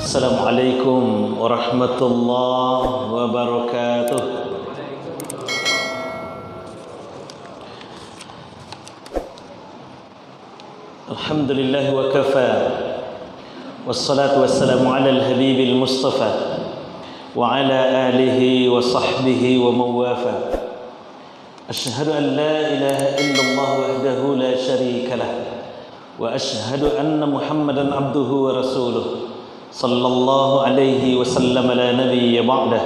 Assalamualaikum warahmatullahi wabarakatuh. Alhamdulillah wa kafa. Wassalatu wassalamu ala al-habibil mustafa wa ala alihi wa sahbihi wa mawafa. Ashhadu an la ilaha illallah wahdahu la sharika lah wa ashhadu anna Muhammadan abduhu wa rasuluh sallallahu alaihi wasallam la nabiyya ba'dah.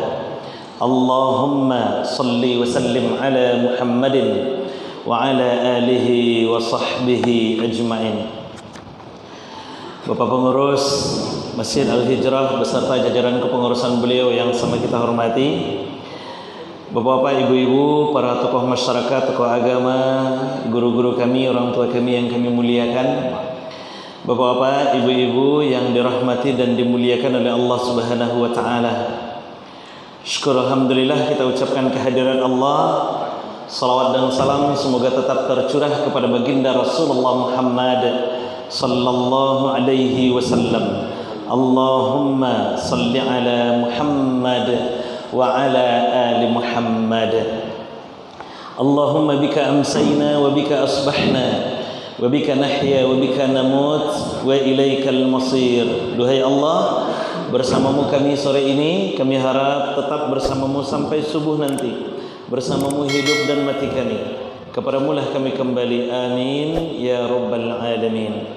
Allahumma salli wa sallim ala Muhammadin wa ala alihi wa sahbihi ajma'in. Bapak pengurus Masjid Al-Hijrah beserta jajaran kepengurusan beliau yang sama kita hormati, Bapak-bapak, ibu-ibu, para tokoh masyarakat, tokoh agama, guru-guru kami, orang tua kami yang kami muliakan, Bapak-bapak, ibu-ibu yang dirahmati dan dimuliakan oleh Allah Subhanahu wa taala. Syukur alhamdulillah kita ucapkan kehadiran Allah. Salawat dan salam semoga tetap tercurah kepada baginda Rasulullah Muhammad sallallahu alaihi wasallam. Allahumma salli ala Muhammad wa ala ali Muhammad. Allahumma bika amsayna wa bika asbahna wa bika nahya wa bika namut wa ilaikal masir. Duhai Allah, bersamamu kami sore ini, kami harap tetap bersamamu sampai subuh nanti, bersamamu hidup dan mati kami, kepadamu lah kami kembali, amin ya rabbal alamin.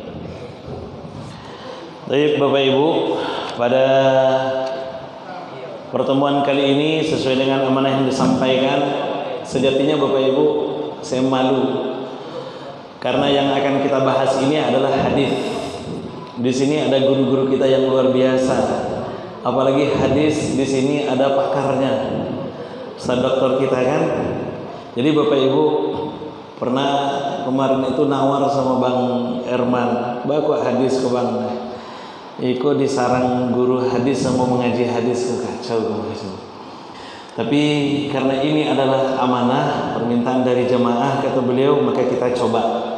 Baik Bapak Ibu, pada pertemuan kali ini sesuai dengan amanah yang disampaikan, sejatinya Bapak Ibu saya malu karena yang akan kita bahas ini adalah hadis. Di sini ada guru-guru kita yang luar biasa, apalagi hadis di sini ada pakarnya, Ustaz dokter kita kan. Jadi Bapak Ibu pernah kemarin itu nawar sama Bang Erman, bawa hadis ke Bang. Iko disarang guru hadis sama mengaji hadis ke kacau. Tapi karena ini adalah amanah permintaan dari jemaah kata beliau, maka kita coba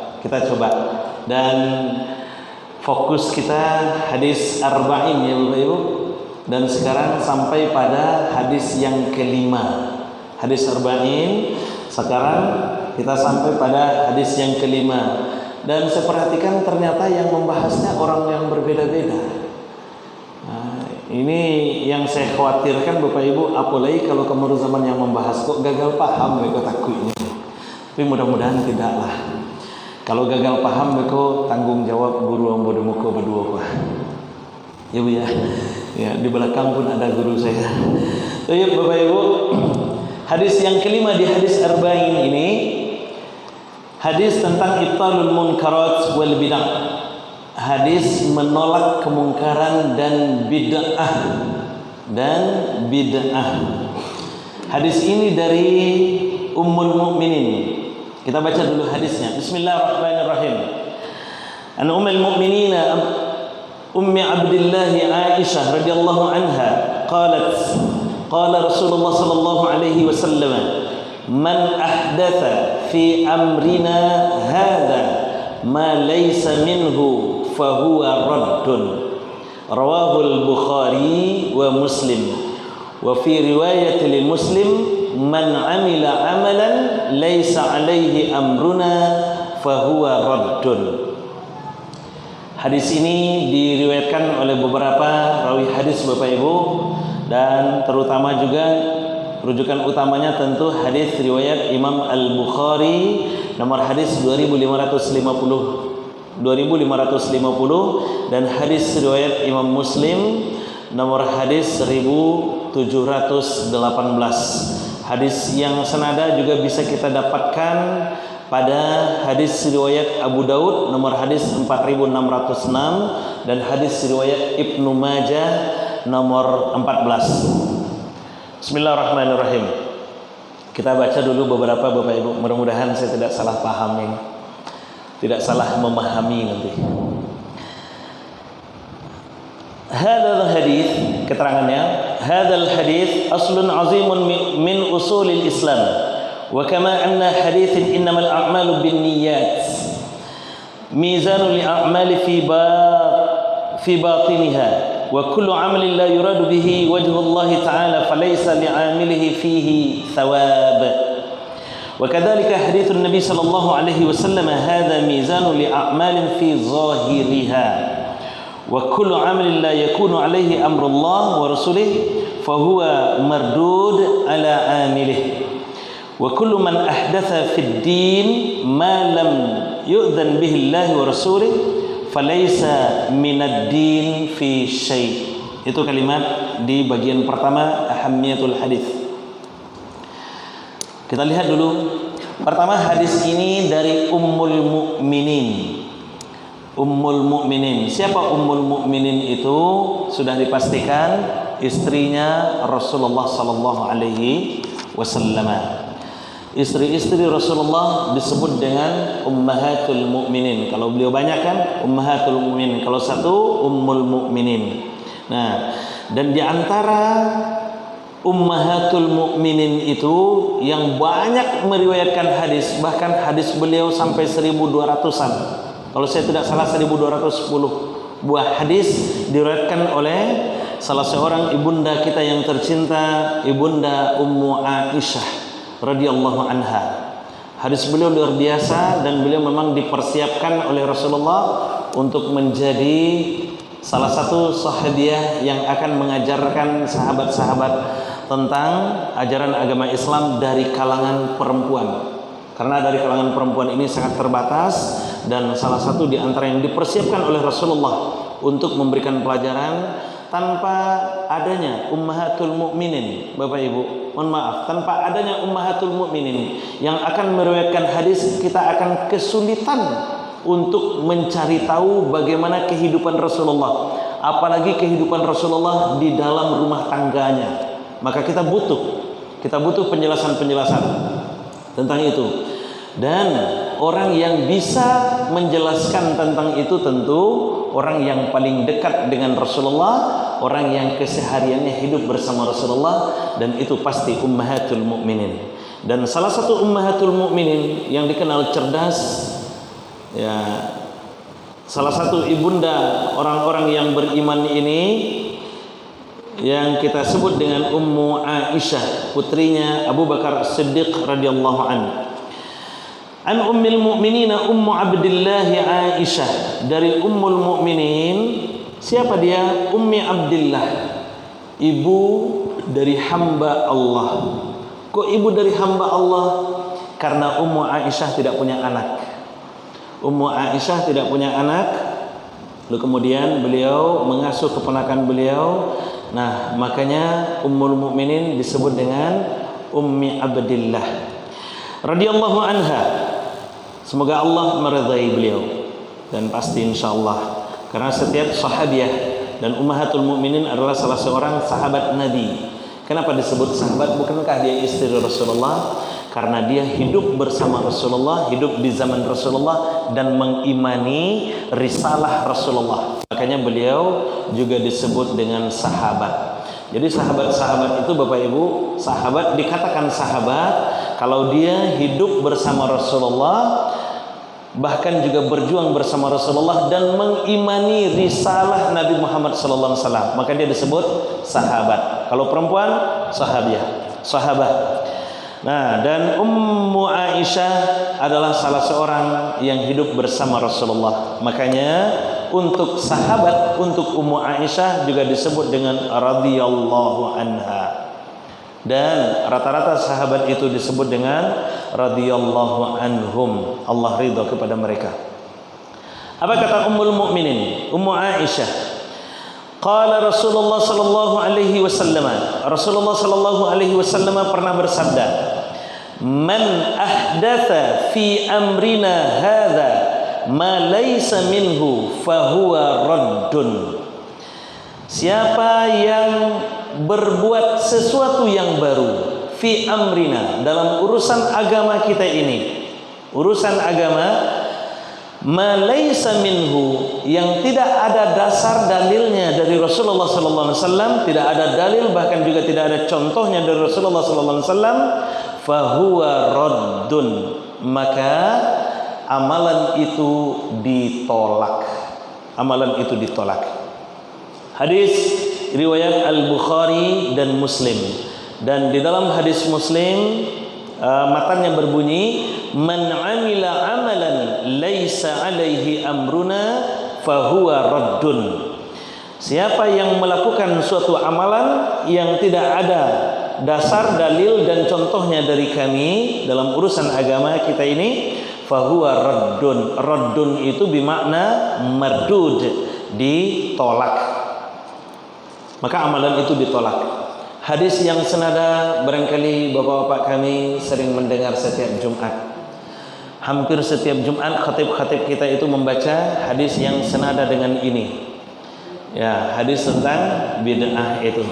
dan fokus kita hadis arba'in ya Bapak Ibu. Dan sekarang sampai pada hadis yang kelima. Hadis arba'in, sekarang kita sampai pada hadis yang kelima. Dan saya perhatikan ternyata yang membahasnya orang yang berbeda-beda. Nah, ini yang saya khawatirkan Bapak Ibu, apalagi kalau kemudian zaman yang membahas kok gagal paham mereka takutnya. Tapi mudah-mudahan tidaklah. Kalau gagal paham mereka tanggung jawab guru yang bodoh muka berdua kok. Ya Bu ya. Ya, di belakang pun ada guru saya. Baik Bapak Ibu, hadis yang kelima di hadis arba'in ini, hadis tentang ibtalul munkarat wal bid'ah. Hadis menolak kemungkaran dan bid'ah. Hadis ini dari Ummul Mukminin. Kita baca dulu hadisnya. Bismillahirrahmanirrahim. An Ummul Mukminin Ummi Abdullah Aisyah radhiyallahu anha qalat qala Rasulullah sallallahu alaihi wasallam man ahdatha fi amrina hadha ma laysa minhu fahuwa raddun. Rawahu al-Bukhari wa Muslim. Wa fi riwayat li Muslim man amila amalan laysa alaihi amruna fahuwa raddun. Hadis ini diriwayatkan oleh beberapa rawi hadis Bapak Ibu, dan terutama juga rujukan utamanya tentu hadis riwayat Imam Al-Bukhari nomor hadis 2550 dan hadis riwayat Imam Muslim nomor hadis 1718. Hadis yang senada juga bisa kita dapatkan pada hadis riwayat Abu Daud nomor hadis 4606 dan hadis riwayat Ibnu Majah nomor 14. Bismillahirrahmanirrahim. Kita baca dulu beberapa Bapak Ibu, mudah-mudahan saya tidak salah paham ini, tidak salah memahami nanti. Hadal hadis, keterangannya, hadal hadis aslun azimun min usulil Islam. Wa kama anna hadithin innamal a'malu binniyat mizanul a'mali fi batiniha wa kullu 'amalin la yuradu bihi wajhullahi ta'ala falaysa li'amilihi fihi thawab. Wa kadzalika haditsun Nabi sallallahu alaihi wasallam hadza mizanu li'a'malin fi zahiriha. Wa kullu 'amalin la yakunu 'alaihi amrullah wa rasulih fa huwa mardud 'ala 'amilihi. Wa kullu man ahdatsa fid din ma lam yu'dzan bihi Allah wa rasulih falaysa minad din fi syai'. Itu kalimat di bagian pertama ahammiyatul hadis. Kita lihat dulu. Pertama, hadis ini dari Ummul Mukminin. Ummul Mukminin. Siapa Ummul Mukminin itu? Sudah dipastikan istrinya Rasulullah sallallahu alaihi wasallam. Istri-istri Rasulullah disebut dengan Ummahatul Mukminin. Kalau beliau banyak kan Ummahatul Mukminin. Kalau satu Ummul Mukminin. Nah, dan di antara Ummahatul Mukminin itu yang banyak meriwayatkan hadis, bahkan hadis beliau sampai 1200-an. Kalau saya tidak salah 1210 buah hadis diriwayatkan oleh salah seorang ibunda kita yang tercinta, Ibunda Ummu Aisyah radhiyallahu anha. Hadis beliau luar biasa dan beliau memang dipersiapkan oleh Rasulullah untuk menjadi salah satu sahabiah yang akan mengajarkan sahabat-sahabat tentang ajaran agama Islam dari kalangan perempuan. Karena dari kalangan perempuan ini sangat terbatas dan salah satu di antara yang dipersiapkan oleh Rasulullah untuk memberikan pelajaran tanpa adanya Ummahatul Mukminin. Bapak Ibu, mohon maaf, tanpa adanya Ummahatul Mukminin yang akan meriwayatkan hadis, kita akan kesulitan untuk mencari tahu bagaimana kehidupan Rasulullah, apalagi kehidupan Rasulullah di dalam rumah tangganya. Maka kita butuh penjelasan-penjelasan tentang itu. Dan orang yang bisa menjelaskan tentang itu tentu orang yang paling dekat dengan Rasulullah, orang yang kesehariannya hidup bersama Rasulullah, dan itu pasti Ummahatul Mukminin. Dan salah satu Ummahatul Mukminin yang dikenal cerdas, ya, salah satu ibunda orang-orang yang beriman ini yang kita sebut dengan Ummu Aisyah, putrinya Abu Bakar Siddiq radhiyallahu anhu. An Ummil Mukminina Ummu Abdillah Aisyah, dari Ummul Mukminin. Siapa dia? Ummi Abdillah, ibu dari hamba Allah. Kok ibu dari hamba Allah? Karena Ummu Aisyah tidak punya anak. Ummu Aisyah tidak punya anak, lalu kemudian beliau mengasuh keponakan beliau. Nah, makanya Ummul Mukminin disebut dengan Ummi Abdillah radhiyallahu anha. Semoga Allah meridai beliau, dan pasti insyaallah, karena setiap sahabiah dan Ummahatul Mukminin adalah salah seorang sahabat Nabi. Kenapa disebut sahabat? Bukankah dia istri Rasulullah? Karena dia hidup bersama Rasulullah, hidup di zaman Rasulullah, dan mengimani risalah Rasulullah. Makanya beliau juga disebut dengan sahabat. Jadi sahabat-sahabat itu Bapak Ibu, sahabat dikatakan sahabat kalau dia hidup bersama Rasulullah, bahkan juga berjuang bersama Rasulullah dan mengimani risalah Nabi Muhammad SAW, maka dia disebut sahabat. Kalau perempuan, sahabat. Nah, dan Ummu Aisyah adalah salah seorang yang hidup bersama Rasulullah. Makanya untuk sahabat, untuk Ummu Aisyah juga disebut dengan radhiyallahu anha. Dan rata-rata sahabat itu disebut dengan radhiyallahu anhum. Allah ridha kepada mereka. Apa kata Ummul Mukminin, Ummu Aisyah? Qala Rasulullah sallallahu alaihi wasallam. Rasulullah sallallahu alaihi wasallam pernah bersabda, "Man ahdatha fi amrina hadza ma laysa minhu fahuwa raddun." Siapa yang berbuat sesuatu yang baru fi amrina, dalam urusan agama kita ini, urusan agama, ma laysa minhu, yang tidak ada dasar dalilnya dari Rasulullah sallallahu alaihi wasallam, tidak ada dalil, bahkan juga tidak ada contohnya dari Rasulullah sallallahu alaihi wasallam, fahuwa raddun, maka amalan itu ditolak. Amalan itu ditolak. Hadis riwayat Al-Bukhari dan Muslim. Dan di dalam hadis Muslim matanya berbunyi, man amila amalan laisa alaihi amruna fahuwa raddun. Siapa yang melakukan suatu amalan yang tidak ada dasar, dalil dan contohnya dari kami dalam urusan agama kita ini, fahuwa raddun. Raddun itu bermakna mardud, ditolak. Maka amalan itu ditolak. Hadis yang senada barangkali bapak-bapak kami sering mendengar setiap Jumat. Hampir setiap Jumat khatib-khatib kita itu membaca hadis yang senada dengan ini. Ya, hadis tentang bid'ah itu.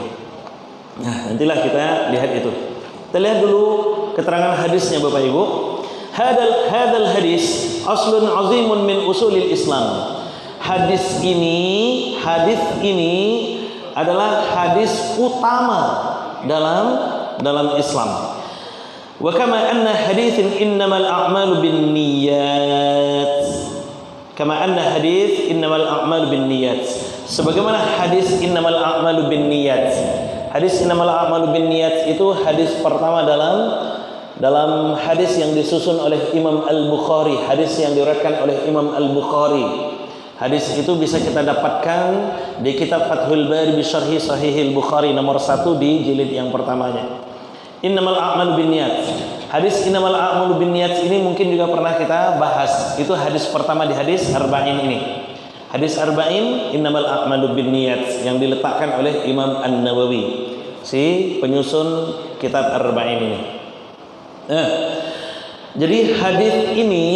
Nah, nantilah kita lihat itu. Kita lihat dulu keterangan hadisnya Bapak Ibu. Hadal hadis aslun azimun min usulil Islam. Hadis ini adalah hadis utama dalam Islam. Wa kama anna haditsin innamal a'malu binniyat. Kama anna hadits innamal a'malu binniyat. Sebagaimana hadis innamal a'malu binniyat. Hadis innamal a'malu binniyat itu hadis pertama dalam hadis yang disusun oleh Imam Al-Bukhari, hadis yang diriwayatkan oleh Imam Al-Bukhari. Hadis itu bisa kita dapatkan di kitab Fathul Bari bi Syarhi Sahihil Bukhari nomor 1 di jilid yang pertamanya. Innamal a'malu binniyat. Hadis innamal a'malu binniyat ini mungkin juga pernah kita bahas. Itu hadis pertama di hadis Arba'in ini. Hadis Arba'in innamal a'malu binniyat yang diletakkan oleh Imam An-Nawawi, si penyusun kitab Arba'in ini. Jadi hadis ini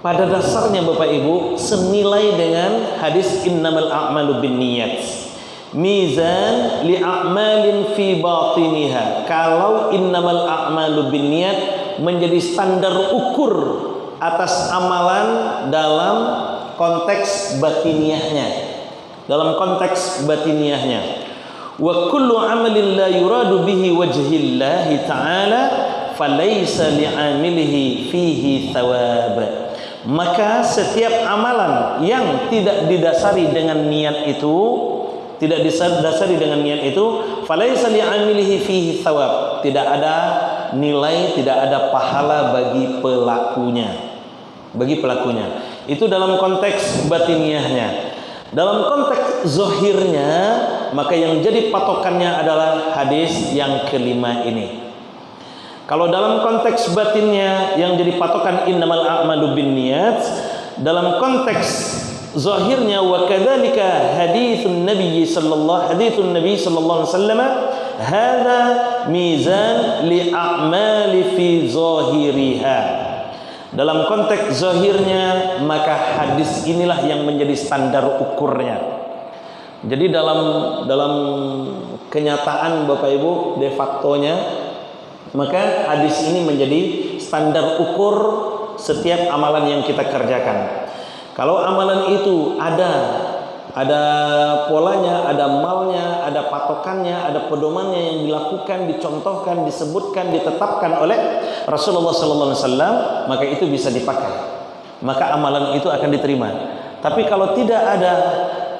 pada dasarnya Bapak Ibu senilai dengan hadis innamal a'malu binniyat. Mizan li'a'malin fi batiniha. Kalau innamal a'malu binniyat menjadi standar ukur atas amalan dalam konteks batiniahnya. Dalam konteks batiniahnya. Wa kullu amalin la yuradu bihi wajhillahi ta'ala falaysa li'amilihi fihi thawab. Maka setiap amalan yang tidak didasari dengan niat itu, falaisa li'amilihi fihi thawab, tidak ada nilai, tidak ada pahala bagi pelakunya. Itu dalam konteks batiniahnya. Dalam konteks zahirnya, maka yang jadi patokannya adalah hadis yang kelima ini. Kalau dalam konteks batinnya yang jadi patokan innamal a'malu binniyat, dalam konteks zahirnya wa kadzalika haditsun Nabi sallallahu alaihi wasallam hadza mizan li a'mali fi zahiriha. Dalam konteks zahirnya maka hadis inilah yang menjadi standar ukurnya. Jadi dalam kenyataan Bapak Ibu de factonya, maka hadis ini menjadi standar ukur setiap amalan yang kita kerjakan. Kalau amalan itu ada polanya, ada malnya, ada patokannya, ada pedomannya yang dilakukan, dicontohkan, disebutkan, ditetapkan oleh Rasulullah sallallahu alaihi wasallam, maka itu bisa dipakai. Maka amalan itu akan diterima. Tapi kalau tidak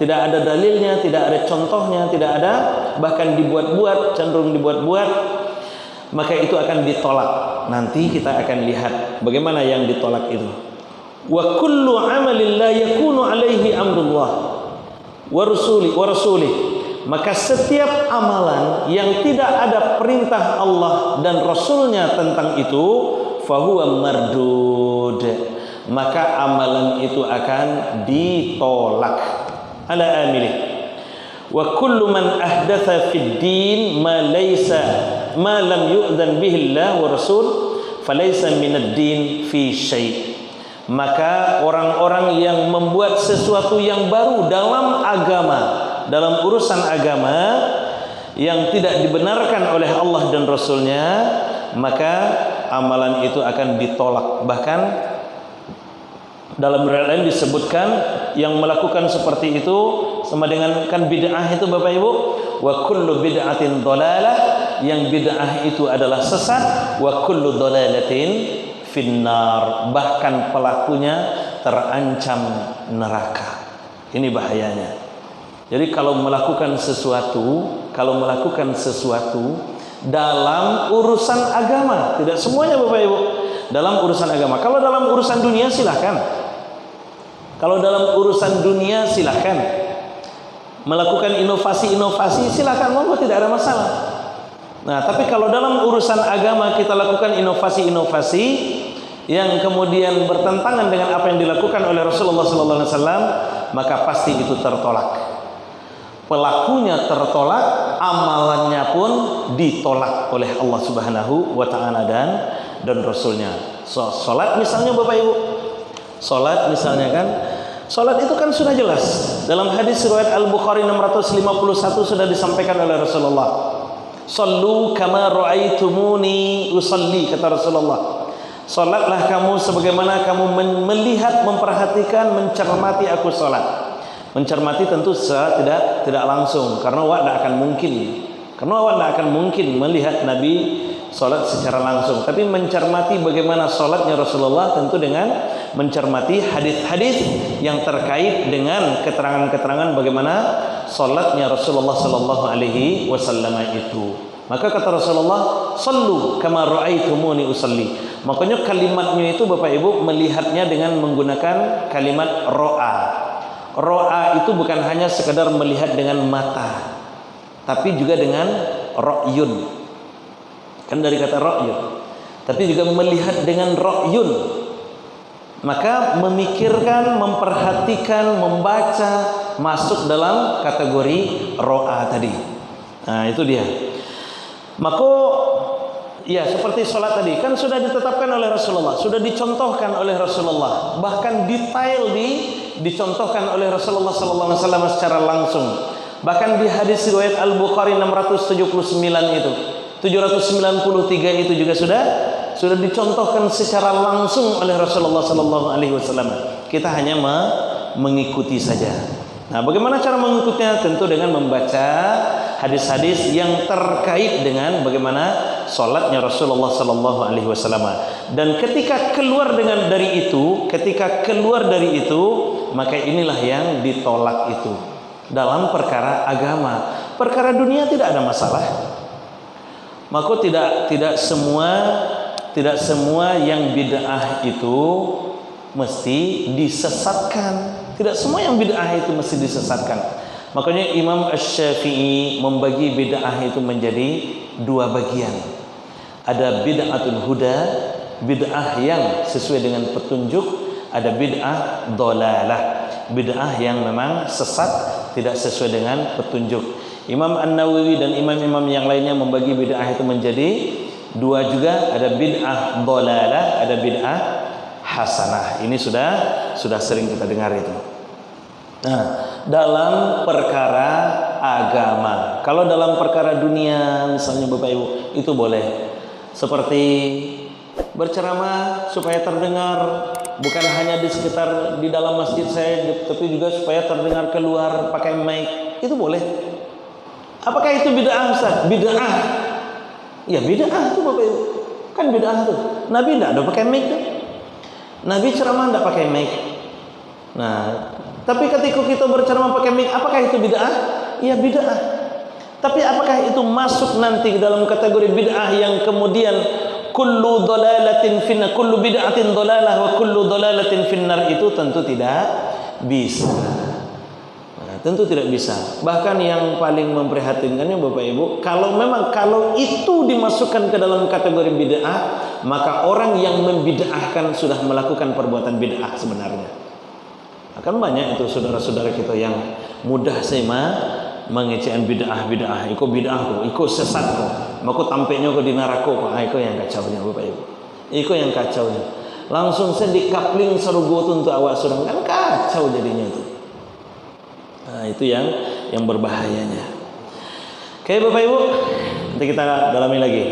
ada dalilnya, tidak ada contohnya, tidak ada, bahkan dibuat-buat, cenderung dibuat-buat, maka itu akan ditolak. Nanti kita akan lihat bagaimana yang ditolak itu. Wa kullu amalin la yakunu alaihi amrullah wa rasulih. Maka setiap amalan yang tidak ada perintah Allah dan Rasulnya tentang itu, fahuwa mardud. Maka amalan itu akan ditolak. Ala amilih. Wa kullu man ahdatha fid din ma lam yu'dzan bihi Allah wa Rasul falaysa minad din fi syai'. Maka orang-orang yang membuat sesuatu yang baru dalam agama, dalam urusan agama yang tidak dibenarkan oleh Allah dan Rasulnya, maka amalan itu akan ditolak. Bahkan dalam riwayat lain disebutkan yang melakukan seperti itu sama dengan kan bid'ah itu Bapak Ibu, wa kullu bid'atin dhalalah, yang bid'ah itu adalah sesat, wa kullu dhalalatin finnar, bahkan pelakunya terancam neraka. Ini bahayanya. Jadi kalau melakukan sesuatu dalam urusan agama, tidak semuanya Bapak Ibu, dalam urusan agama. Kalau dalam urusan dunia silahkan. Kalau dalam urusan dunia silahkan. Melakukan inovasi-inovasi silahkan, monggo, tidak ada masalah. Nah, tapi kalau dalam urusan agama kita lakukan inovasi-inovasi yang kemudian bertentangan dengan apa yang dilakukan oleh Rasulullah SAW, maka pasti itu tertolak. Pelakunya tertolak, amalannya pun ditolak oleh Allah Subhanahu wa Ta'ala dan Rasulnya. Salat misalnya Bapak Ibu, salat misalnya kan, salat itu kan sudah jelas. Dalam hadis riwayat Al-Bukhari 651 sudah disampaikan oleh Rasulullah. Sallu kama ra'aitumuni usalli, kata Rasulullah. Salatlah kamu sebagaimana kamu melihat, memperhatikan, mencermati aku salat. Mencermati tentu secara tidak langsung, karena awak tidak akan mungkin melihat Nabi salat secara langsung. Tapi mencermati bagaimana salatnya Rasulullah tentu dengan mencermati hadis-hadis yang terkait dengan keterangan-keterangan bagaimana salatnya Rasulullah sallallahu alaihi wasallam itu. Maka kata Rasulullah, "Sallu kama ra'aitumuni usalli." Makanya kalimatnya itu Bapak Ibu melihatnya dengan menggunakan kalimat ro'a. Ro'a itu bukan hanya sekedar melihat dengan mata, tapi juga dengan ro'yun. Kan dari kata ro'yun. Tapi juga melihat dengan ro'yun. Maka memikirkan, memperhatikan, membaca masuk dalam kategori ro'a tadi. Nah, itu dia. Maka ya seperti sholat tadi kan sudah ditetapkan oleh Rasulullah, sudah dicontohkan oleh Rasulullah, bahkan detail dicontohkan oleh Rasulullah sallallahu alaihi wasallam secara langsung. Bahkan di hadis riwayat Al-Bukhari 679 itu, 793 itu juga sudah dicontohkan secara langsung oleh Rasulullah sallallahu alaihi wasallam. Kita hanya mengikuti saja. Nah, bagaimana cara mengikutinya? Tentu dengan membaca hadis-hadis yang terkait dengan bagaimana salatnya Rasulullah sallallahu alaihi wasallam. Dan ketika keluar dari itu, maka inilah yang ditolak itu. Dalam perkara agama, perkara dunia tidak ada masalah. Maka tidak semua yang bid'ah itu mesti disesatkan. Tidak semua yang bid'ah itu mesti disesatkan. Makanya Imam Asy-Syafi'i membagi bid'ah itu menjadi dua bagian. Ada bid'atul huda, bid'ah yang sesuai dengan petunjuk. Ada bid'ah dhalalah, bid'ah yang memang sesat, tidak sesuai dengan petunjuk. Imam An-Nawawi dan imam-imam yang lainnya membagi bid'ah itu menjadi dua juga. Ada bid'ah dhalalah, ada bid'ah hasanah. Ini sudah sering kita dengar itu. Nah, dalam perkara agama, kalau dalam perkara dunia misalnya Bapak Ibu, itu boleh. Seperti berceramah supaya terdengar, bukan hanya di sekitar di dalam masjid saya, tapi juga supaya terdengar keluar pakai mic, itu boleh. Apakah itu bid'ah Ustaz? Bid'ah. Ya bid'ah itu Bapak Ibu. Kan bid'ah tuh. Nabi enggak ada pakai mic tuh. Nabi ceramah enggak pakai mic. Nah, tapi ketika kita berceramah pakai mic, apakah itu bid'ah? Ya bid'ah. Tapi apakah itu masuk nanti ke dalam kategori bid'ah yang kemudian kullu dhalalatin finnar, kullu bid'atin dhalalah wa kullu dhalalatin finnar? Itu tentu tidak bisa. Nah, tentu tidak bisa. Bahkan yang paling memprihatinkannya Bapak Ibu, kalau itu dimasukkan ke dalam kategori bid'ah, maka orang yang membid'ahkan sudah melakukan perbuatan bid'ah sebenarnya. Akan banyak itu saudara-saudara kita yang mudah mengecewakan bid'ah, ikut bid'ah kok, ikut sesat kok, maka tampaknya kok di neraka kok. Itu yang kacaunya Bapak Ibu. Itu yang kacaunya. Langsung saya dikapling sarugo untuk awak surang, kan kacau jadinya itu. Nah, itu yang berbahayanya. Oke Bapak Ibu, nanti kita dalami lagi.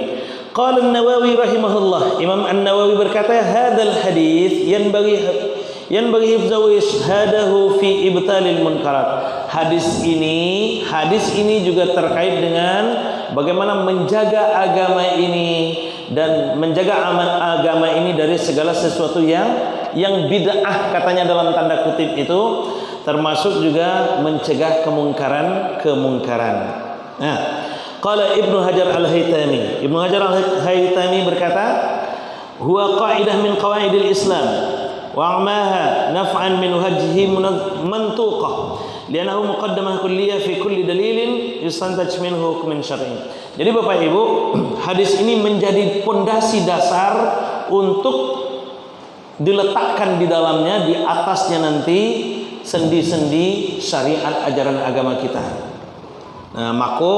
Qala An-Nawawi rahimahullah, Imam An-Nawawi berkata, hadzal hadis yanbaghi hifdhu ishadahu fi ibtalil munkarat. Hadis ini juga terkait dengan bagaimana menjaga agama ini dan menjaga agama ini dari segala sesuatu yang bid'ah, katanya dalam tanda kutip itu, termasuk juga mencegah kemungkaran. Nah, qala Ibnu Hajar Al-Haytami. Ibnu Hajar Al-Haytami berkata, huwa qa'idah min qawaidil Islam wa a'maha naf'an min wajhi mantuqah li'annahu muqaddamah kulliyah fi kulli dalilin yustantaj minhu hukmin syar'i. Jadi Bapak Ibu, hadis ini menjadi pondasi dasar untuk diletakkan di dalamnya, di atasnya nanti sendi-sendi syariat ajaran agama kita. Nah, maka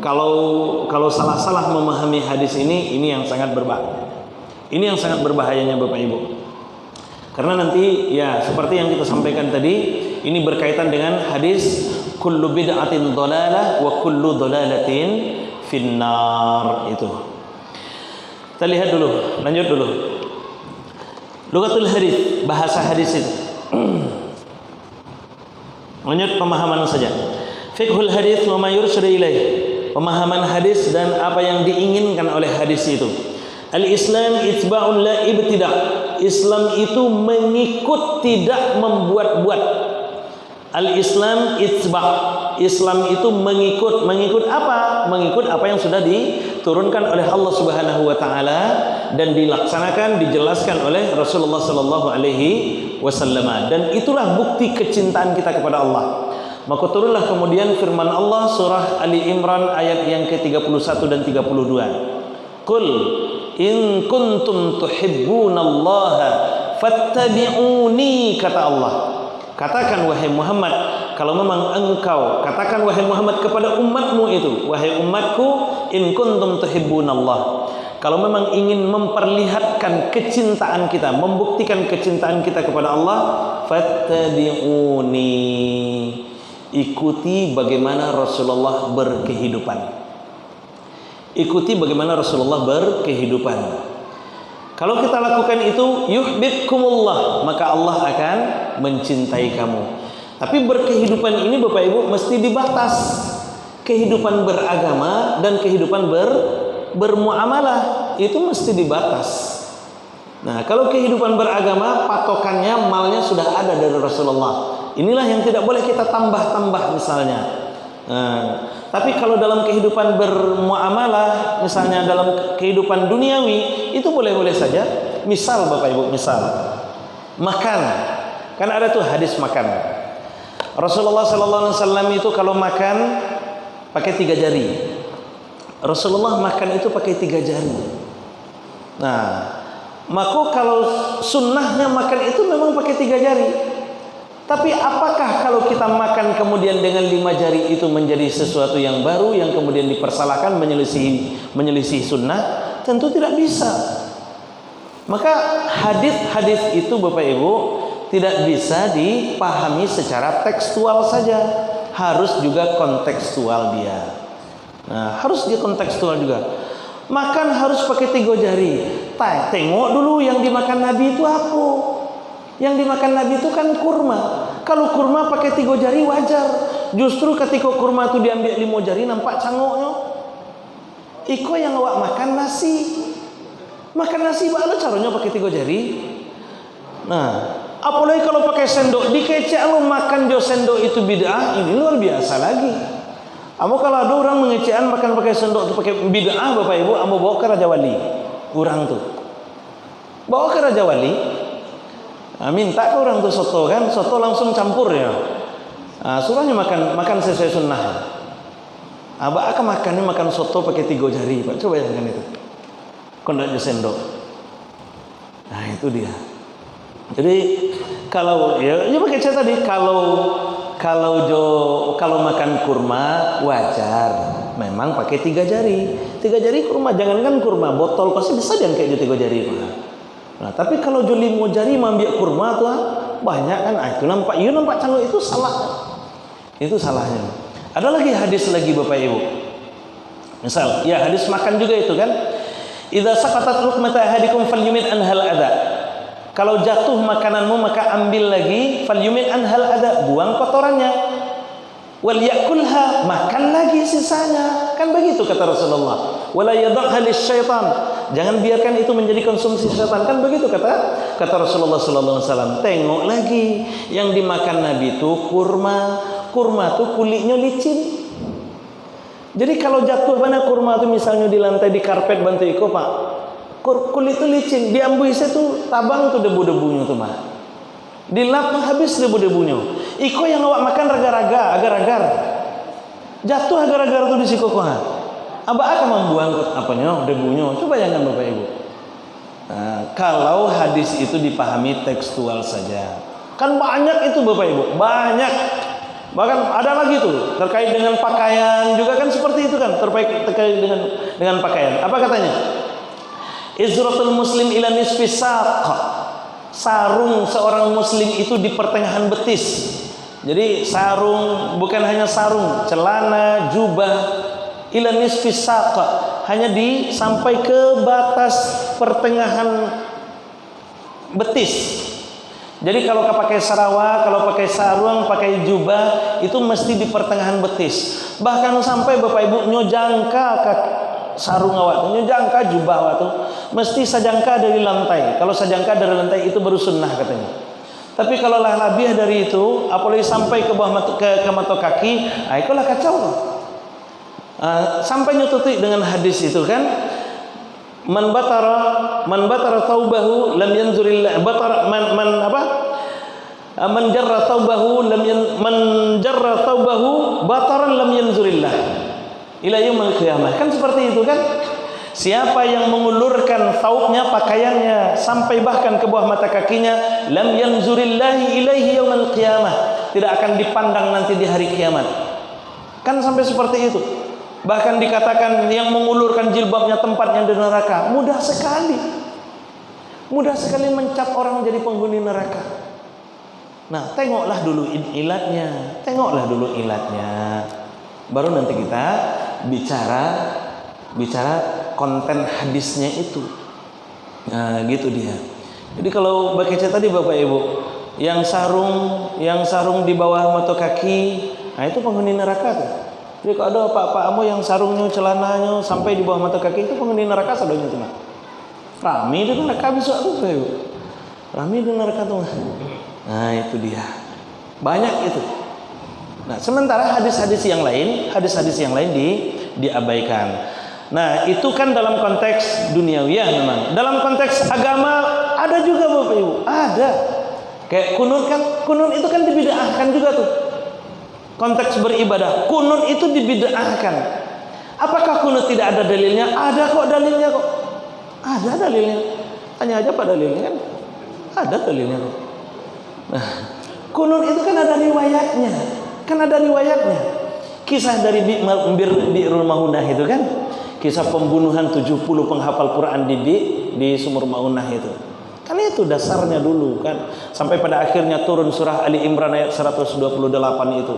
kalau salah-salah memahami hadis ini yang sangat berbahaya. Ini yang sangat berbahayanya Bapak Ibu. Karena nanti ya seperti yang kita sampaikan tadi, ini berkaitan dengan hadis kullu bid'atin dhalalah wa kullu dhalalatin finnar itu. Kita lihat dulu, lanjut dulu. Lughatul hadis, bahasa hadis itu. Lanjut pemahaman saja. Fiqhul hadis wa ma yursyadu ilaih. Pemahaman hadis dan apa yang diinginkan oleh hadis itu. Al-Islam itba'un la ibtida'. Islam itu mengikut, tidak membuat-buat. Al-Islam itba'. Islam itu mengikut. Mengikut apa? Mengikut apa yang sudah diturunkan oleh Allah Subhanahu wa taala dan dilaksanakan, dijelaskan oleh Rasulullah sallallahu alaihi wasallam. Dan itulah bukti kecintaan kita kepada Allah. Maka turunlah kemudian firman Allah surah Ali Imran ayat yang ke-31 dan 32. Qul in kuntum tuhibbunallaha fattabi'uni, kata Allah. Katakan wahai Muhammad, kalau memang engkau, katakan wahai Muhammad kepada umatmu itu, wahai umatku, in kuntum tuhibbunallah, kalau memang ingin memperlihatkan kecintaan kita, membuktikan kecintaan kita kepada Allah, fattabi'uni, ikuti bagaimana Rasulullah berkehidupan. Ikuti bagaimana Rasulullah berkehidupan. Kalau kita lakukan itu, yuhibbukumullah, maka Allah akan mencintai kamu. Tapi berkehidupan ini Bapak Ibu mesti dibatas. Kehidupan beragama dan kehidupan bermuamalah itu mesti dibatas. Nah, kalau kehidupan beragama patokannya, malnya sudah ada dari Rasulullah. Inilah yang tidak boleh kita tambah-tambah misalnya. Tapi kalau dalam kehidupan bermuamalah, misalnya dalam kehidupan duniawi, itu boleh-boleh saja. Misal Bapak Ibu, misal makan, kan ada tuh hadis makan. Rasulullah sallallahu alaihi wasallam itu kalau makan pakai 3 jari. Rasulullah makan itu pakai 3 jari. Nah, maka kalau sunnahnya makan itu memang pakai 3 jari. Tapi apakah kalau kita makan kemudian dengan 5 jari itu menjadi sesuatu yang baru yang kemudian dipersalahkan, menyelisih sunnah? Tentu tidak bisa. Maka hadis-hadis itu Bapak Ibu tidak bisa dipahami secara tekstual saja, harus juga kontekstual dia. Nah, harus dia kontekstual juga. Makan harus pakai 3 jari. Tengok dulu yang dimakan Nabi itu apa? Yang dimakan Nabi itu kan kurma. Kalau kurma pakai 3 jari wajar. Justru ketika kurma itu diambil 5 jari nampak cangoknya. Iko yang awak makan nasi. Makan nasi bagaimana caranya pakai 3 jari? Nah, apalagi kalau pakai sendok. Dikecek lo makan jo sendok itu bid'ah. Ini luar biasa lagi. Amo kalau ada orang mengecekan makan pakai sendok itu pakai bid'ah Bapak Ibu, amo bawa ke Raja Wali. Orang tuh. Bawa ke Raja Wali. Nah, minta ke orang tuh soto kan, soto langsung campur ya. Nah, suruhnya makan sesuai sunnah. Abah akan makannya makan soto pakai 3 jari, Pak. Coba bayangkan itu. Kondaknya sendok. Nah, itu dia. Jadi kalau ya pakai cara tadi, kalau makan kurma wajar, memang pakai 3 jari. 3 jari kurma, jangankan kurma, botol pasti bisa jangan kayak 3 jari, Pak. Nah, tapi kalau joli mau jari mambiak kurma tuh banyak kan, itu nampak canggung, itu salah. Itu salahnya. Ada lagi hadis lagi Bapak Ibu. Misal, ya hadis makan juga itu kan. Idza saqatat luqmata ahadikum falyumit anhal adha. Kalau jatuh makananmu maka ambil lagi, falyumit anhal adha, buang kotorannya. Wal yakulha, makan lagi sisanya. Kan begitu kata Rasulullah. Wala yadhha lisyaitan, jangan biarkan itu menjadi konsumsi syaitan. Kan begitu kata Kata Rasulullah sallallahu alaihi wasallam, tengok lagi yang dimakan Nabi itu kurma. Kurma tuh kulitnya licin. Jadi kalau jatuh mana kurma tuh misalnya di lantai di karpet bantu iko Pak, kulit itu licin, diambil itu tabang tuh debu-debunya tuh Pak. Dilap habis debu-debunya. Iko yang awak makan raga-raga, agar-agar. Jatuh agar-agar tuh di siku kok. Aba akan membuang apanya debunya. Coba jangan Bapak Ibu. Nah, kalau hadis itu dipahami tekstual saja. Kan banyak itu Bapak Ibu, banyak. Bahkan ada lagi tuh terkait dengan pakaian juga kan seperti itu kan, terkait dengan pakaian. Apa katanya? Izratul muslim ila nisfi saq. Sarung seorang muslim itu di pertengahan betis. Jadi sarung bukan hanya sarung, celana, jubah ila nisfi saq, hanya sampai ke batas pertengahan betis. Jadi kalau pakai sarawak, kalau pakai sarung, pakai jubah itu mesti di pertengahan betis. Bahkan sampai Bapak Ibu nyojangka sarung awak, nyojangka jubah awak tuh mesti sajangka dari lantai. Kalau sajangka dari lantai itu baru sunnah katanya. Tapi kalau lah lebih dari itu, apalagi sampai ke bawah ke mata kaki, itulah kacau. Sampai nyututi dengan hadis itu kan. Man batara thawbahu lam yanzurillah man jarra thawbahu bataran lam yanzurillah ila yaumil qiyamah. Kan seperti itu kan? Siapa yang mengulurkan thawbnya, pakaiannya sampai bahkan ke bawah mata kakinya, lam yanzurillahi ilaihi yaumil qiyamah, tidak akan dipandang nanti di hari kiamat. Kan sampai seperti itu. Bahkan dikatakan yang mengulurkan jilbabnya tempatnya di neraka. Mudah sekali. Mudah sekali mencap orang jadi penghuni neraka. Nah, tengoklah dulu ilatnya. Tengoklah dulu ilatnya. Baru nanti kita bicara konten hadisnya itu. Nah, gitu dia. Jadi kalau baca tadi Bapak Ibu, yang sarung di bawah mata kaki, nah itu penghuni neraka tuh. Jadi kalau ada pak-pakmu yang sarungnya, celananya sampai di bawah mata kaki, itu penghuni neraka sadanya tuh. Rami di neraka besok tuh, Pak Ibu. Rami di neraka tuh. Nah, itu dia. Banyak itu. Nah, sementara hadis-hadis yang lain diabaikan. Nah, itu kan dalam konteks duniawiyah memang. Dalam konteks agama ada juga Bapak Ibu, ada. Kayak kunut kan, kunut itu kan dibid'ahkan juga tuh. Konteks beribadah, kunut itu dibid'ahkan. Apakah kunut tidak ada dalilnya? Ada kok dalilnya kok. Ada dalilnya. Tanya aja Pak dalilnya kan. Ada dalilnya kok. Nah, kunut itu kan ada riwayatnya. Kan ada riwayatnya. Kisah dari Bi'rul Mahunah itu kan. Kisah pembunuhan 70 penghafal Quran di Sumur Maunah itu. Kan itu dasarnya dulu kan. Sampai pada akhirnya turun surah Ali Imran ayat 128 itu.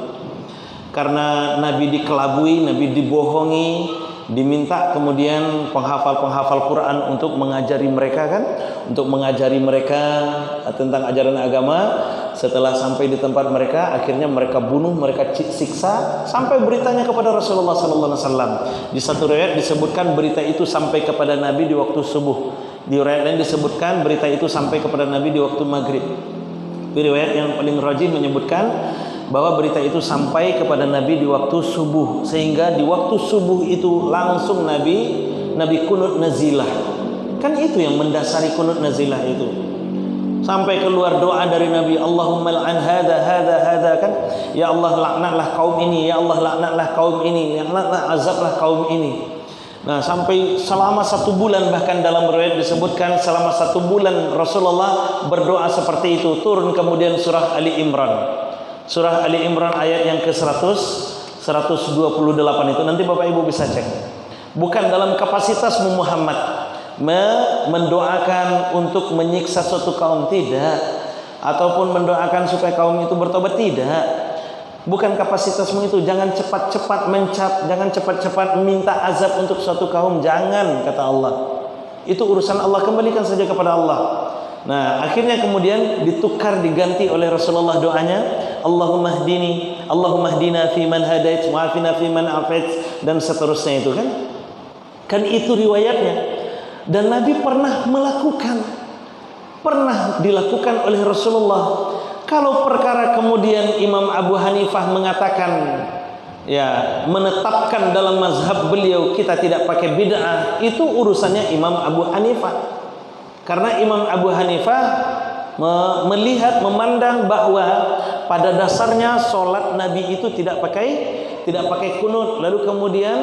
Karena Nabi dikelabui, Nabi dibohongi, diminta kemudian penghafal-penghafal Quran untuk mengajari mereka kan, untuk mengajari mereka tentang ajaran agama. Setelah sampai di tempat mereka, akhirnya mereka bunuh, mereka siksa, sampai beritanya kepada Rasulullah sallallahu alaihi wasallam. Di satu riwayat disebutkan berita itu sampai kepada Nabi di waktu subuh. Di riwayat lain disebutkan berita itu sampai kepada Nabi di waktu maghrib. Di riwayat yang paling rajih menyebutkan bahwa berita itu sampai kepada Nabi di waktu subuh, sehingga di waktu subuh itu langsung Nabi kunut nazilah. Kan itu yang mendasari kunut nazilah itu. Sampai keluar doa dari Nabi, Allahumma la'an hada kan. Ya Allah laknatlah kaum ini, ya Allah laknatlah kaum ini, ya Allah azablah kaum ini. Nah, sampai selama 1 bulan, bahkan dalam riwayat disebutkan selama 1 bulan Rasulullah berdoa seperti itu. Turun kemudian surah Ali Imran. Surah Ali Imran ayat yang ke-128 itu nanti Bapak Ibu bisa cek. Bukan dalam kapasitas Muhammad mendoakan untuk menyiksa suatu kaum, tidak, ataupun mendoakan supaya kaum itu bertobat, tidak. Bukan kapasitasmu itu. Jangan cepat-cepat mencap, jangan cepat-cepat minta azab untuk suatu kaum, jangan, kata Allah. Itu urusan Allah, kembalikan saja kepada Allah. Nah, akhirnya kemudian ditukar, diganti oleh Rasulullah doanya, Allahumma hdina fi man hadait wa afina fi man afait, dan seterusnya itu kan. Kan itu riwayatnya. Dan Nabi pernah melakukan. pernah dilakukan oleh Rasulullah. Kalau perkara kemudian Imam Abu Hanifah mengatakan, ya, menetapkan dalam mazhab beliau kita tidak pakai bid'ah, itu urusannya Imam Abu Hanifah. Karena Imam Abu Hanifah melihat, memandang bahwa pada dasarnya sholat Nabi itu tidak pakai kunut. Lalu kemudian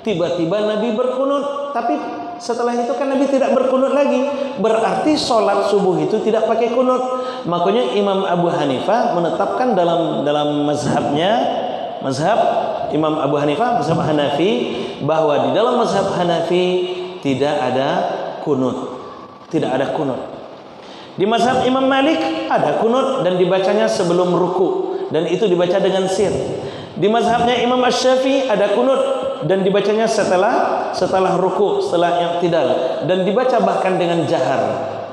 tiba-tiba Nabi berkunut, tapi setelah itu kan Nabi tidak berkunut lagi. Berarti sholat subuh itu tidak pakai kunut. Makanya Imam Abu Hanifah menetapkan dalam mazhab Imam Abu Hanifah, mazhab Hanafi, bahwa di dalam mazhab Hanafi tidak ada kunut. Tidak ada kunut. Di mazhab Imam Malik ada kunut dan dibacanya sebelum ruku, dan itu dibaca dengan sir. Di mazhabnya Imam Asy-Syafi'i ada kunut dan dibacanya setelah ruku, setelah i'tidal, dan dibaca bahkan dengan jahar.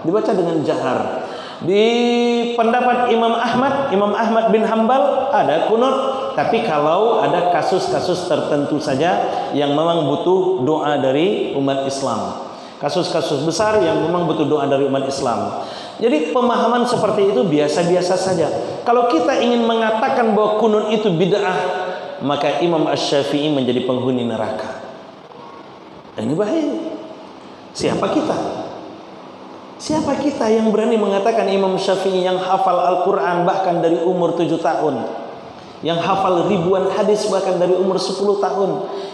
Dibaca dengan jahar. Di pendapat Imam Ahmad bin Hambal ada kunut, tapi kalau ada kasus-kasus tertentu saja yang memang butuh doa dari umat Islam. Kasus-kasus besar yang memang butuh doa dari umat Islam. Jadi pemahaman seperti itu biasa-biasa saja. Kalau kita ingin mengatakan bahwa kunut itu bid'ah, maka Imam Asy-Syafi'i menjadi penghuni neraka. Ini bahaya. Siapa kita? Siapa kita yang berani mengatakan Imam Syafi'i yang hafal Al-Quran bahkan dari umur 7 tahun, yang hafal ribuan hadis bahkan dari umur 10 tahun,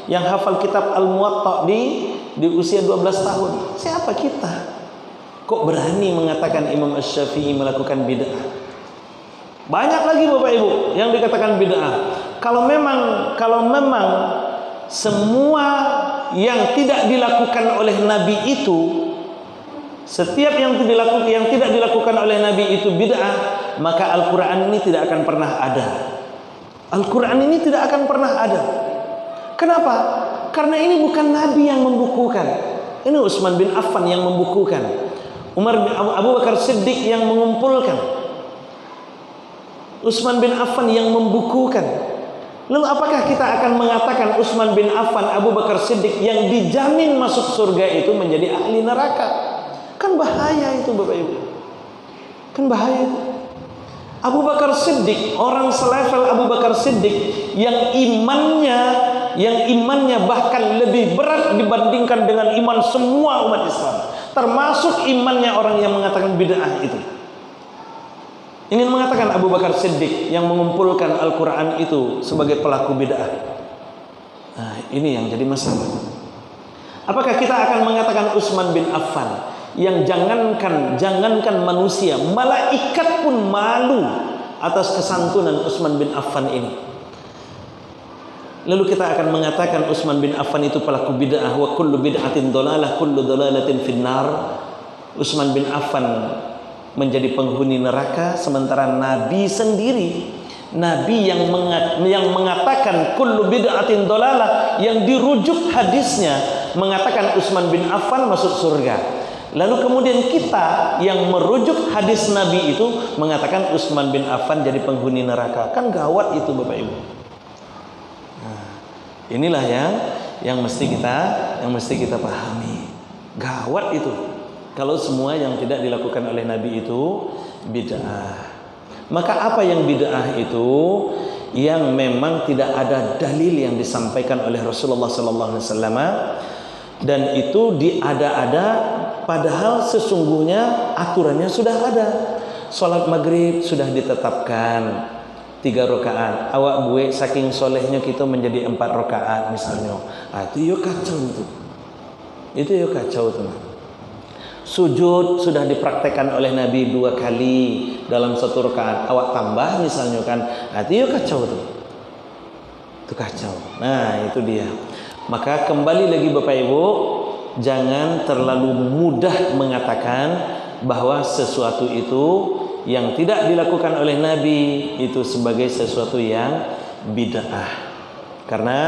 yang hafal kitab Al-Muwatta di usia 12 tahun. Siapa kita? Kok berani mengatakan Imam Asy-Syafi'i melakukan bid'ah? Banyak lagi Bapak Ibu yang dikatakan bid'ah. Kalau memang semua yang tidak dilakukan oleh Nabi itu, setiap yang tidak dilakukan oleh Nabi itu bid'ah, maka Al-Quran ini tidak akan pernah ada. Al-Quran ini tidak akan pernah ada. Kenapa? Karena ini bukan Nabi yang membukukan. Ini Utsman bin Affan yang membukukan. Abu Bakar Siddiq yang mengumpulkan. Utsman bin Affan yang membukukan. Lalu apakah kita akan mengatakan Utsman bin Affan, Abu Bakar Siddiq yang dijamin masuk surga itu menjadi ahli neraka? Kan bahaya itu Bapak Ibu. Kan bahaya itu. Abu Bakar Siddiq, orang selevel Abu Bakar Siddiq yang imannya bahkan lebih berat dibandingkan dengan iman semua umat Islam, termasuk imannya orang yang mengatakan bid'ah itu. Ingin mengatakan Abu Bakar Siddiq yang mengumpulkan Al-Quran itu sebagai pelaku bid'ah. Nah, ini yang jadi masalah. Apakah kita akan mengatakan Utsman bin Affan yang jangankan manusia, malaikat pun malu atas kesantunan Utsman bin Affan ini? Lalu kita akan mengatakan Utsman bin Affan itu pelaku bid'ah, wa kullu bid'atin dhalalah, kullu dhalalatin finnar. Utsman bin Affan menjadi penghuni neraka, sementara Nabi sendiri, Nabi yang mengatakan kullu bid'atin dhalalah, yang dirujuk hadisnya mengatakan Utsman bin Affan masuk surga. Lalu kemudian kita yang merujuk hadis Nabi itu mengatakan Utsman bin Affan jadi penghuni neraka. Kan gawat itu Bapak Ibu. Nah, inilah yang mesti kita pahami. Gawat itu. Kalau semua yang tidak dilakukan oleh Nabi itu bid'ah. Maka apa yang bid'ah itu? Yang memang tidak ada dalil yang disampaikan oleh Rasulullah SAW, dan itu diada-ada, padahal sesungguhnya aturannya sudah ada. Sholat maghrib sudah ditetapkan 3 rakaat. Awak buat saking solehnya kita menjadi 4 rakaat misalnya. Itu yuk kacau itu. Itu yuk kacau teman. Sujud sudah dipraktekkan oleh Nabi 2 kali dalam 1 rakaat. Awak tambah misalnya kan. Itu yuk kacau tuh. Itu kacau. Nah itu dia. Maka kembali lagi Bapak Ibu, jangan terlalu mudah mengatakan bahwa sesuatu itu yang tidak dilakukan oleh Nabi itu sebagai sesuatu yang bid'ah. Karena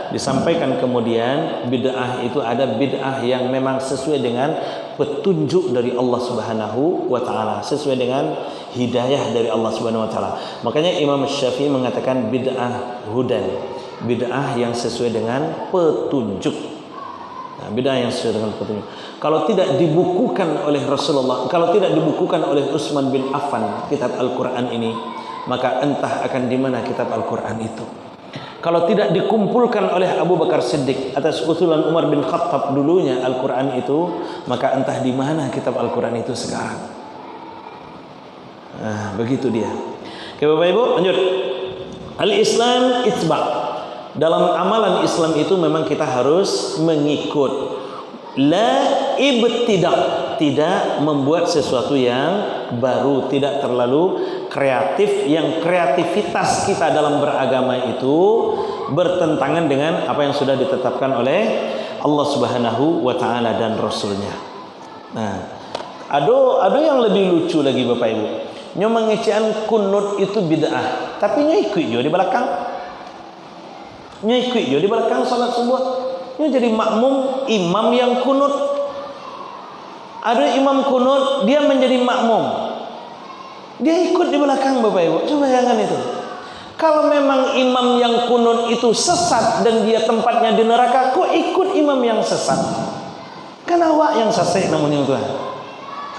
disampaikan kemudian bid'ah itu ada bid'ah yang memang sesuai dengan petunjuk dari Allah Subhanahu wa taala, sesuai dengan hidayah dari Allah Subhanahu wa taala. Makanya Imam Syafi'i mengatakan bid'ah hudan, bid'ah yang sesuai dengan petunjuk. Nah, bid'ah yang sesuai dengan petunjuk. Kalau tidak dibukukan oleh Rasulullah, kalau tidak dibukukan oleh Utsman bin Affan kitab Al-Quran ini, maka entah akan di mana kitab Al-Quran itu. Kalau tidak dikumpulkan oleh Abu Bakar Siddiq atas usulan Umar bin Khattab dulunya Al-Quran itu, maka entah di mana kitab Al-Quran itu sekarang. Nah, begitu dia. Oke Bapak Ibu, lanjut. Al-Islam itba'. Dalam amalan Islam itu memang kita harus mengikut. La ibtida', tidak membuat sesuatu yang baru, tidak terlalu kreatif, yang kreativitas kita dalam beragama itu bertentangan dengan apa yang sudah ditetapkan oleh Allah Subhanahu wa taala dan Rasulnya. Nah, ada yang lebih lucu lagi Bapak Ibu. Nyo mengecian kunut itu bid'ah, tapi nyo ikut jo di belakang. Nyo ikut jo di belakang salat subuh. Nyo jadi makmum imam yang kunut. Ada imam kunut, dia menjadi makmum. Dia ikut di belakang Bapak Ibu. Coba bayangkan itu. Kalau memang imam yang kunut itu sesat dan dia tempatnya di neraka, kok ikut imam yang sesat? Kan awak yang sesat namanya Tuhan.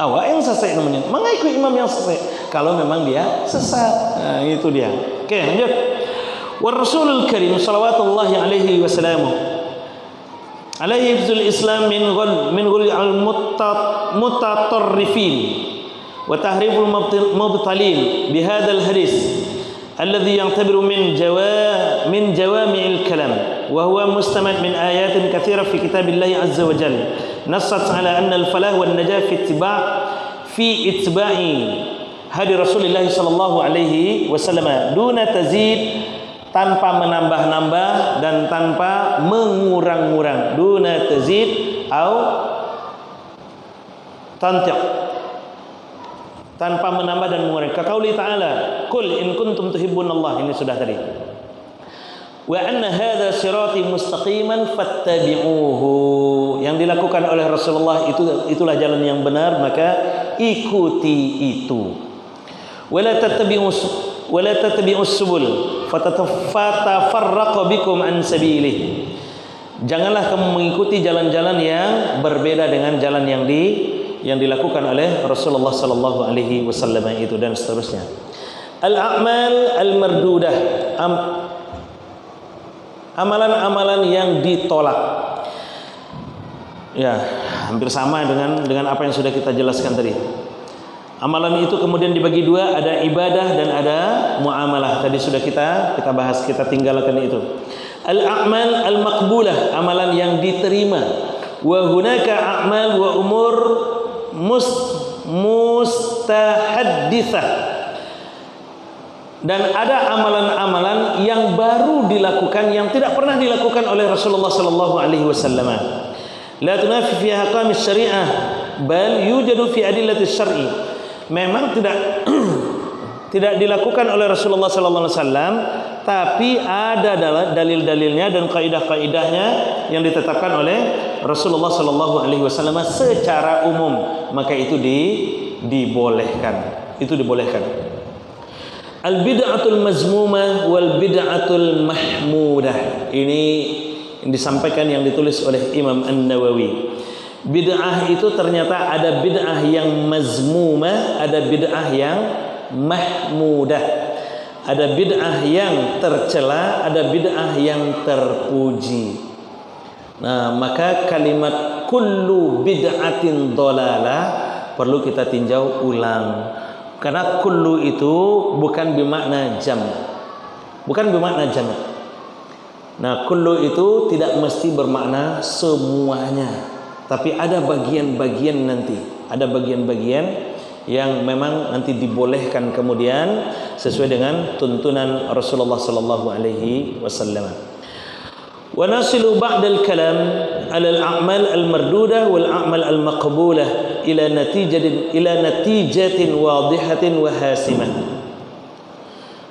Awak yang sesat namanya. Mengapa ikut imam yang sesat? Kalau memang dia sesat. Nah, itu dia. Oke, lanjut. Wa Rasulul Karim sallallahu alaihi wasallam alaihi hifzul Islam min ghul al-mutatarrifin wa tahriful mubtalin bihadzal hadis alladhi ya'tabiru min jawami'il kalam wa huwa mustamad min ayatin katsira fi kitabillahi azza wa jalla nassat ala anna al-falah wan najah fi ittiba'i hadi Rasulillah sallallahu alaihi wasallam duna tazid, tanpa menambah-nambah dan tanpa mengurang-urang. Duna tazid au tantiq, tanpa menambah dan mengurangi. Kaqauli ta'ala, "Qul in kuntum tuhibbunallah." Ini sudah tadi. Wa anna hadza sirati mustaqiman fattabi'uhu. Yang dilakukan oleh Rasulullah itulah jalan yang benar, maka ikuti itu. Wala tattabi'us subul fatafarraqu bikum an sabilih. Janganlah kamu mengikuti jalan-jalan yang berbeda dengan jalan yang dilakukan oleh Rasulullah sallallahu alaihi wasallam itu, dan seterusnya. Al-a'mal al-mardudah, amalan-amalan yang ditolak. Ya, hampir sama dengan apa yang sudah kita jelaskan tadi. Amalan itu kemudian dibagi dua, ada ibadah dan ada muamalah. Tadi sudah kita bahas, kita tinggalkan itu. Al-a'mal al-maqbulah, amalan yang diterima. Wa hunaka a'mal wa umur mustahadditsah. Dan ada amalan-amalan yang baru dilakukan, yang tidak pernah dilakukan oleh Rasulullah sallallahu alaihi wasallam. La tunafi fiha ahkamis syariah bal yujadu fi adillatis syar'i. Memang tidak dilakukan oleh Rasulullah sallallahu alaihi wasallam, tapi ada dalil-dalilnya dan kaidah-kaidahnya yang ditetapkan oleh Rasulullah sallallahu alaihi wasallam secara umum, maka itu dibolehkan. Itu dibolehkan. Al-bid'atul mazmumah wal bid'atul mahmudah. Ini yang disampaikan, yang ditulis oleh Imam An-Nawawi. Bid'ah itu ternyata ada bid'ah yang mazmumah, ada bid'ah yang mahmudah. Ada bid'ah yang tercela, ada bid'ah yang terpuji. Nah, maka kalimat kullu bid'atin dhalalah perlu kita tinjau ulang. Karena kullu itu bukan bermakna jam. Bukan bermakna jam'. Nah, kullu itu tidak mesti bermakna semuanya. Tapi ada bagian-bagian nanti, ada bagian-bagian yang memang nanti dibolehkan kemudian sesuai dengan tuntunan Rasulullah sallallahu alaihi wasallam. Wa nasilu ba'dal kalam 'ala al-a'mal al-mardudah wal a'mal al-maqbulah ila natijatin wadihatin wa hasimah.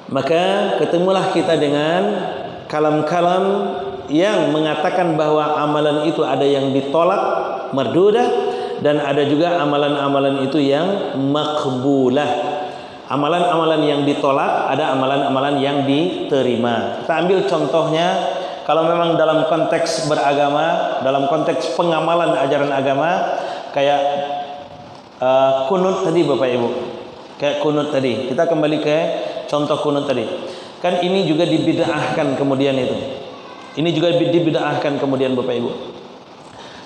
Maka ketemulah kita dengan kalam-kalam yang mengatakan bahwa amalan itu ada yang ditolak, mardudah, dan ada juga amalan-amalan itu yang makbulah. Amalan-amalan yang ditolak, ada amalan-amalan yang diterima. Kita ambil contohnya, Kalau memang dalam konteks beragama, dalam konteks pengamalan ajaran agama, kayak kunut tadi Bapak Ibu. Kayak kunut tadi. Kita kembali ke contoh kunut tadi. Kan ini juga dibid'ahkan kemudian itu. Ini juga dibid'ahkan kemudian Bapak Ibu.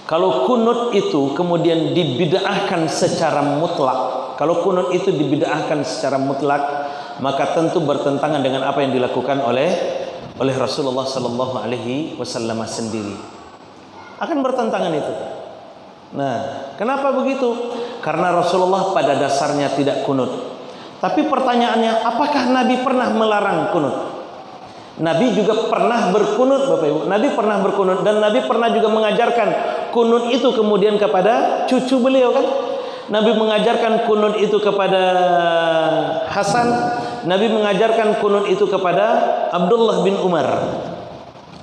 Kalau kunut itu kemudian dibid'ahkan secara mutlak, kalau kunut itu dibid'ahkan secara mutlak, maka tentu bertentangan dengan apa yang dilakukan oleh Rasulullah Sallallahu Alaihi Wasallam sendiri. Akan bertentangan itu. Nah, kenapa begitu? Karena Rasulullah pada dasarnya tidak kunut. Tapi pertanyaannya, apakah Nabi pernah melarang kunut? Nabi juga pernah berkunut, Bapak Ibu. Nabi pernah berkunut dan Nabi pernah juga mengajarkan kunut itu kemudian kepada cucu beliau kan? Nabi mengajarkan kunut itu kepada Hasan. Nabi mengajarkan kunut itu kepada Abdullah bin Umar,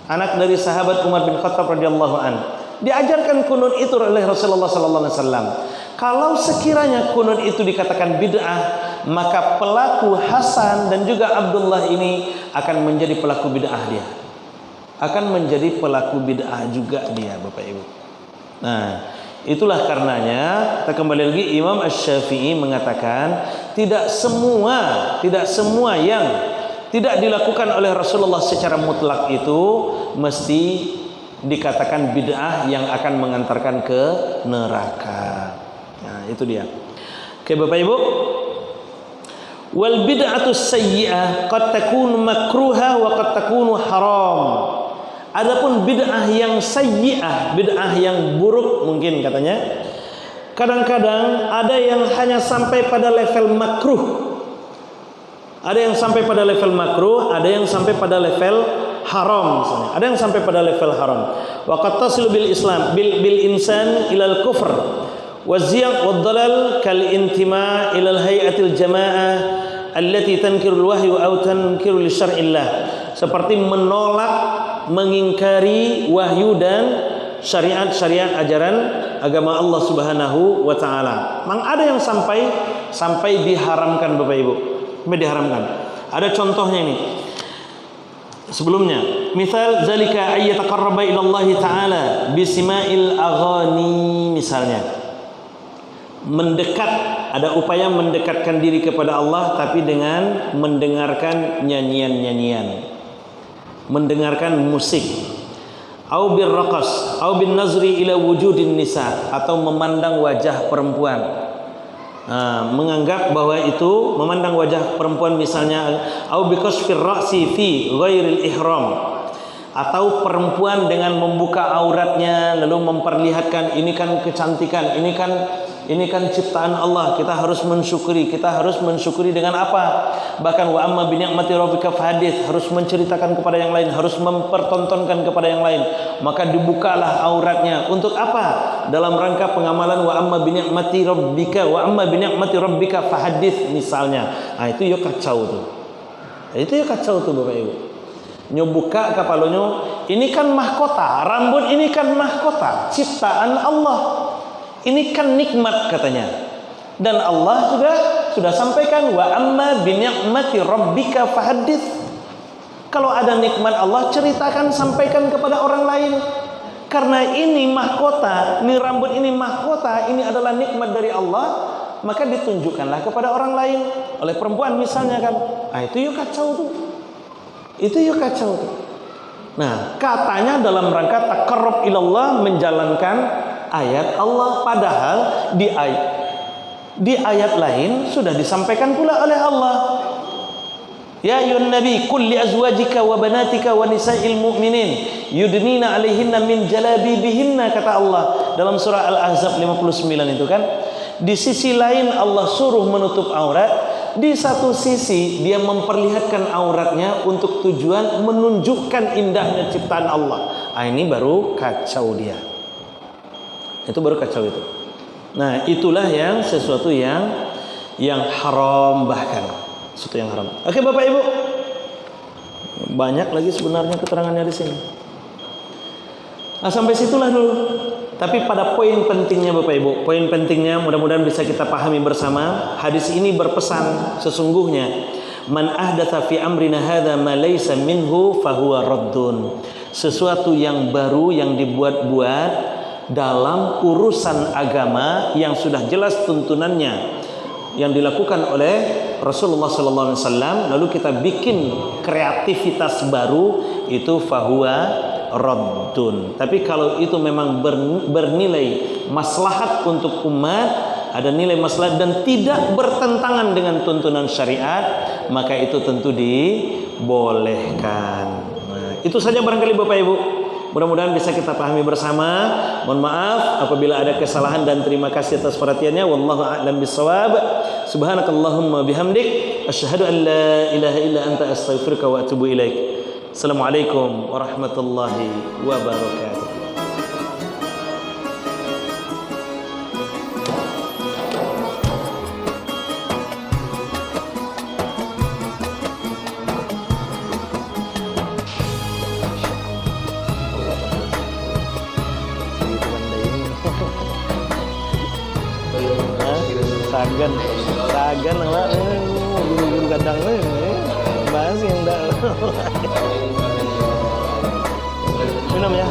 anak dari sahabat Umar bin Khattab radhiyallahu an. Diajarkan kunut itu oleh Rasulullah sallallahu alaihi wasallam. Kalau sekiranya kunut itu dikatakan bid'ah, maka pelaku Hasan dan juga Abdullah ini akan menjadi pelaku bid'ah dia. Akan menjadi pelaku bid'ah juga dia, Bapak Ibu. Nah, itulah karenanya kita kembali lagi Imam Asy-Syafi'i mengatakan tidak semua yang tidak dilakukan oleh Rasulullah secara mutlak itu mesti dikatakan bid'ah yang akan mengantarkan ke neraka. Nah, itu dia. Oke Bapak Ibu. Wal bid'atu sayyi'ah qad takunu makruha wa qad takunu haram. Adapun bid'ah yang sayyi'ah, bid'ah yang buruk mungkin katanya, kadang-kadang ada yang hanya sampai pada level makruh. Ada yang sampai pada level makruh, ada yang sampai pada level haram misalnya. Ada yang sampai pada level haram. Wa qad tasilu bil Islam bil insan ilal kufr wa ziyaq wad dalal kal intima ilal hayatil jamaah allati tankiru al wahyu aw tankiru li syar'illah. Seperti menolak, mengingkari wahyu dan syariat ajaran agama Allah Subhanahu wa taala. Memang ada yang sampai diharamkan Bapak Ibu. Sampai diharamkan. Ada contohnya ini. Sebelumnya, misal zalika ay yataqarraba ila Allah taala bisima'il aghani misalnya. Mendekat, ada upaya mendekatkan diri kepada Allah tapi dengan mendengarkan nyanyian-nyanyian. Mendengarkan musik. Au birraqas, au bin nazri ila wujudin nisa, atau memandang wajah perempuan. Menganggap bahwa itu memandang wajah perempuan misalnya au biqasfir ra'si fi ghairil ihram, atau perempuan dengan membuka auratnya lalu memperlihatkan ini kan kecantikan, ini kan ciptaan Allah, kita harus mensyukuri dengan apa? Bahkan wa amma bi ni'mati rabbika fahadits, harus menceritakan kepada yang lain, harus mempertontonkan kepada yang lain. Maka dibukalah auratnya untuk apa? Dalam rangka pengamalan wa amma bi ni'mati rabbika fahadits misalnya. Nah, itu ya kacau tuh. Itu ya kacau tuh Bapak Ibu. Nyobuka kapalonyo, ini kan mahkota, rambut ini kan mahkota, ciptaan Allah. Ini kan nikmat katanya. Dan Allah sudah sampaikan wa amma bi ni'mati rabbika fahadits. Kalau ada nikmat Allah, ceritakan, sampaikan kepada orang lain. Karena ini mahkota, ini rambut ini mahkota, ini adalah nikmat dari Allah, maka ditunjukkanlah kepada orang lain. Oleh perempuan misalnya kan. Ah, itu yuk kacau tuh. Itu yuk kacau tuh. Nah, katanya dalam rangka taqarrub ilallah, menjalankan ayat Allah, padahal di ayat lain sudah disampaikan pula oleh Allah. Ya ayyuhan nabi qul li azwajika wa banatika wa nisa'il mu'minin yudnina 'alaihinna min jalabibihinna, kata Allah dalam surah Al-Ahzab 59 itu kan. Di sisi lain Allah suruh menutup aurat, di satu sisi dia memperlihatkan auratnya untuk tujuan menunjukkan indahnya ciptaan Allah. Ah, ini baru kacau dia. Itu baru kacau itu. Nah, itulah yang sesuatu yang haram, bahkan sesuatu yang haram. Oke Bapak Ibu, banyak lagi sebenarnya keterangannya di sini. Nah, sampai situlah dulu. Tapi pada poin pentingnya Bapak Ibu, poin pentingnya mudah-mudahan bisa kita pahami bersama. Hadis ini berpesan sesungguhnya man ahdatsa fi amrina hadza ma laysa minhu fahuwa raddun. sesuatu yang baru yang dibuat-buat dalam urusan agama yang sudah jelas tuntunannya yang dilakukan oleh Rasulullah sallallahu alaihi wasallam, lalu kita bikin kreativitas baru, itu fahuwa raddun. Tapi kalau itu memang bernilai maslahat untuk umat, ada nilai maslahat dan tidak bertentangan dengan tuntunan syariat, maka itu tentu dibolehkan. Nah, itu saja barangkali Bapak Ibu. Mudah-mudahan bisa kita pahami bersama. Mohon maaf apabila ada kesalahan dan terima kasih atas perhatiannya. Wallahu a'lam bishawab. Subhanakallahumma bihamdik asyhadu an la ilaha illa anta astaghfiruka wa atubu ilaik. Assalamualaikum warahmatullahi wabarakatuh. Sagan lah, guru-guru kadang bahas yang dah minum ya.